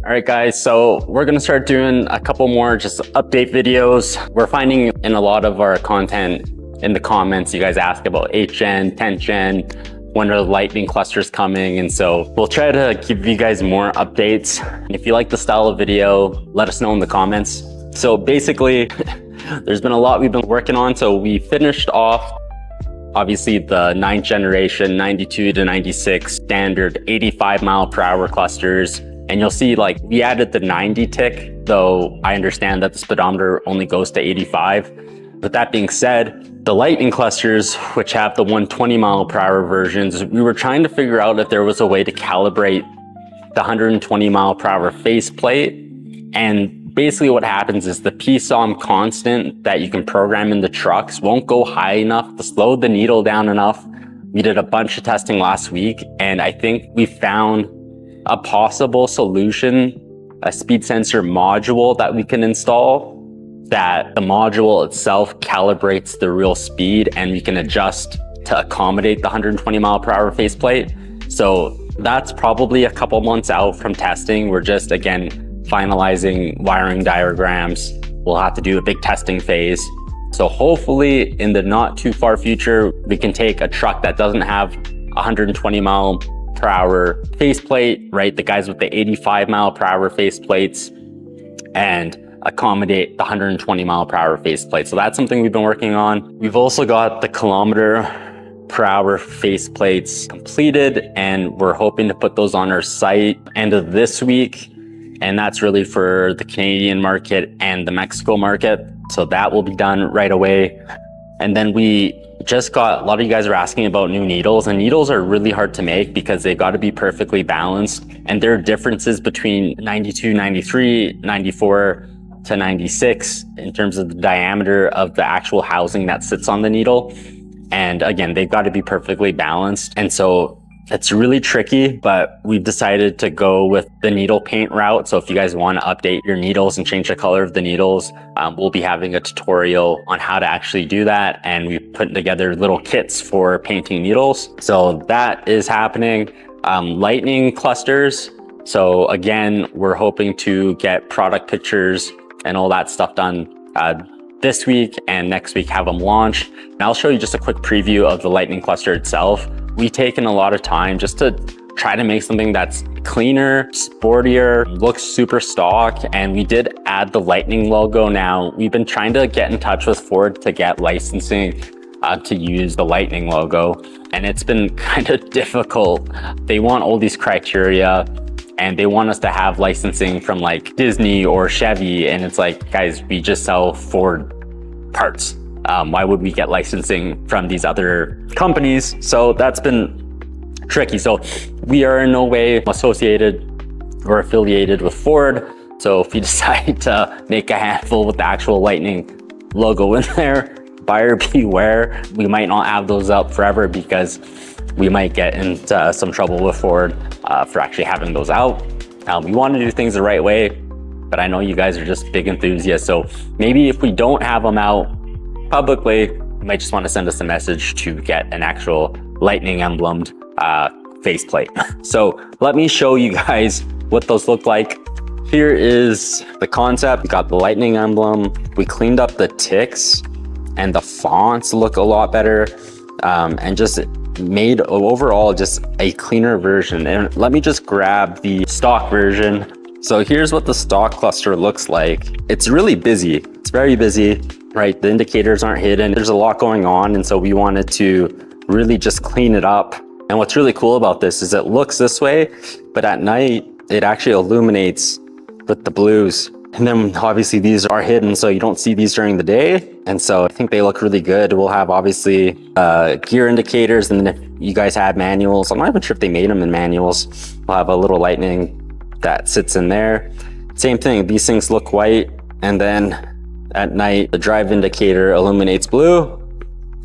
All right, guys, so we're gonna start doing a couple more just update videos. We're finding in a lot of our content in the comments, you guys ask about 8th gen, 10th gen, when are the lightning clusters coming? And so we'll try to give you guys more updates. And if you like the style of video, let us know in the comments. So basically, there's been a lot we've been working on. So we finished off obviously the 9th generation 92 to 96 standard 85 mile per hour clusters. And you'll see like we added the 90 tick, though I understand that the speedometer only goes to 85. With that being said, the lightning clusters, which have the 120 mile per hour versions, we were trying to figure out if there was a way to calibrate the 120 mile per hour faceplate. And basically what happens is the PSOM constant that you can program in the trucks won't go high enough to slow the needle down enough. We did a bunch of testing last week, and I think we found a possible solution, a speed sensor module that we can install, that the module itself calibrates the real speed and we can adjust to accommodate the 120 mile per hour faceplate. So that's probably a couple months out from testing. We're just, again, finalizing wiring diagrams. We'll have to do a big testing phase. So hopefully in the not too far future, we can take a truck that doesn't have 120 mile per hour faceplate, right? The guys with the 85 mile per hour faceplates, and accommodate the 120 mile per hour faceplate. So that's something we've been working on. We've also got the kilometer per hour faceplates completed, and we're hoping to put those on our site end of this week. And that's really for the Canadian market and the Mexico market. So that will be done right away. And then we just got, a lot of you guys are asking about new needles, and needles are really hard to make because they've got to be perfectly balanced. And there are differences between 92, 93, 94 to 96 in terms of the diameter of the actual housing that sits on the needle. And again, they've got to be perfectly balanced. And so it's really tricky, but we've decided to go with the needle paint route. So if you guys want to update your needles and change the color of the needles, we'll be having a tutorial on how to actually do that. And we put together little kits for painting needles. So that is happening. Lightning clusters. So again, we're hoping to get product pictures and all that stuff done this week, and next week have them launched. And I'll show you just a quick preview of the lightning cluster itself. We've taken a lot of time just to try to make something that's cleaner, sportier, looks super stock. And we did add the lightning logo. Now we've been trying to get in touch with Ford to get licensing to use the lightning logo. And it's been kind of difficult. They want all these criteria and they want us to have licensing from like Disney or Chevy. And it's like, guys, we just sell Ford parts. Why would we get licensing from these other companies? So that's been tricky. So we are in no way associated or affiliated with Ford. So if you decide to make a handful with the actual lightning logo in there, buyer beware. We might not have those up forever because we might get into some trouble with Ford for actually having those out. We want to do things the right way, but I know you guys are just big enthusiasts. So maybe if we don't have them out publicly, you might just want to send us a message to get an actual lightning emblemed faceplate. So let me show you guys what those look like. Here is the concept. We got the lightning emblem. We cleaned up the ticks and the fonts look a lot better, and just made overall just a cleaner version. And let me just grab the stock version. So here's what the stock cluster looks like. It's really busy. It's very busy, right? The indicators aren't hidden. There's a lot going on. And so we wanted to really just clean it up. And what's really cool about this is it looks this way, but at night it actually illuminates with the blues. And then obviously these are hidden, so you don't see these during the day. And so I think they look really good. We'll have obviously gear indicators, and then if you guys have manuals, I'm not even sure if they made them in manuals, we'll have a little lightning that sits in there. Same thing, these things look white, and then at night the drive indicator illuminates blue.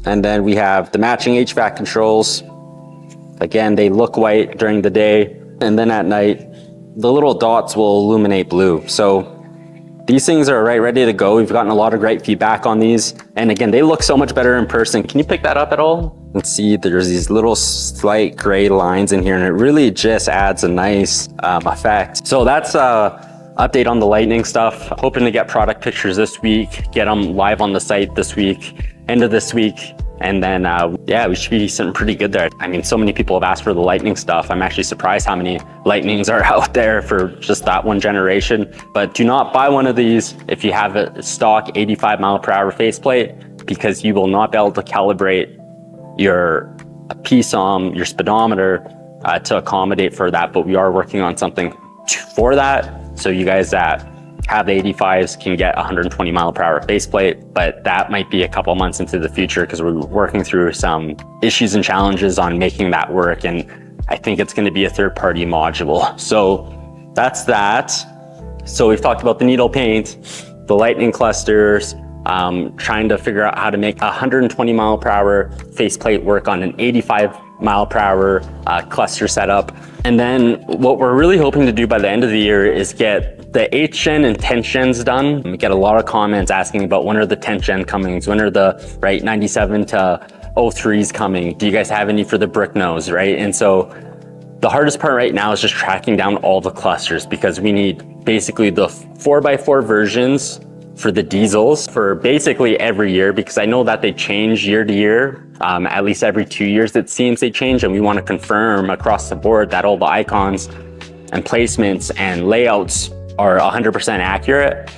And then we have the matching HVAC controls. Again, they look white during the day, and then at night the little dots will illuminate blue. So these things are ready to go. We've gotten a lot of great feedback on these. And again, they look so much better in person. Can you pick that up at all? can see there's these little slight gray lines in here, and it really just adds a nice effect. So that's update on the lightning stuff. Hoping to get product pictures this week, get them live on the site this week, end of this week. And then, yeah, we should be something pretty good there. I mean, so many people have asked for the lightning stuff. I'm actually surprised how many lightnings are out there for just that one generation. But do not buy one of these if you have a stock 85 mile per hour faceplate, because you will not be able to calibrate your PSOM, your speedometer, to accommodate for that. But we are working on something for that. So you guys that have the 85s can get 120 mile per hour faceplate, but that might be a couple months into the future because we're working through some issues and challenges on making that work. And I think it's going to be a third-party module. So that's that. So we've talked about the needle paint, the lightning clusters, trying to figure out how to make a 120 mile per hour faceplate work on an 85 mile per hour cluster setup. And then what we're really hoping to do by the end of the year is get the 8th gen and 10th gens done. We get a lot of comments asking about when are the 10th gen coming, when are the 97 to 03s coming, do you guys have any for the brick nose, right? And so the hardest part right now is just tracking down all the clusters, because we need basically the 4x4 versions for the diesels for basically every year, because I know that they change year to year. At least every 2 years it seems they change, and we want to confirm across the board that all the icons and placements and layouts are 100% accurate.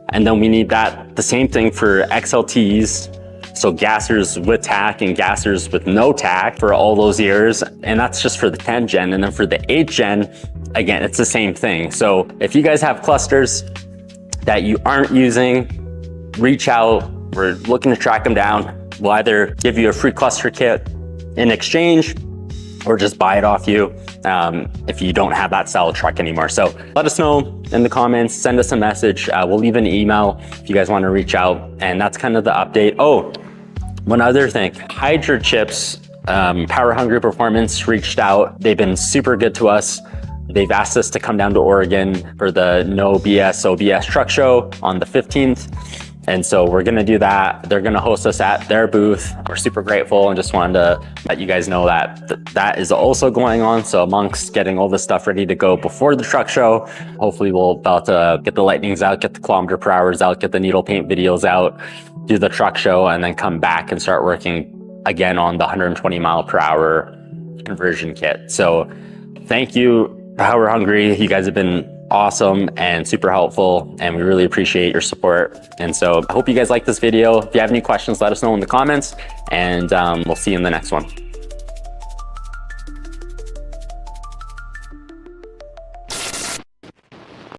And then we need that, the same thing for XLTs, so gassers with tack and gassers with no tack for all those years. And that's just for the 10th gen. And then for the 8th gen, again, it's the same thing. So if you guys have clusters that you aren't using, reach out. We're looking to track them down. We'll either give you a free cluster kit in exchange or just buy it off you if you don't have that style of truck anymore. So let us know in the comments, send us a message. We'll leave an email if you guys want to reach out. And that's kind of the update. Oh, one other thing, Hydra Chips, Power Hungry Performance reached out. They've been super good to us. They've asked us to come down to Oregon for the No BS OBS truck show on the 15th. And so we're gonna do that. They're gonna host us at their booth. We're super grateful, and just wanted to let you guys know that that is also going on. So amongst getting all this stuff ready to go before the truck show, hopefully we'll about to get the lightnings out, get the kilometer per hours out, get the needle paint videos out, do the truck show, and then come back and start working again on the 120 mile per hour conversion kit. So thank you, Power Hungry. You guys have been awesome and super helpful, and we really appreciate your support. And so I hope you guys like this video. If you have any questions, let us know in the comments, and we'll see you in the next one.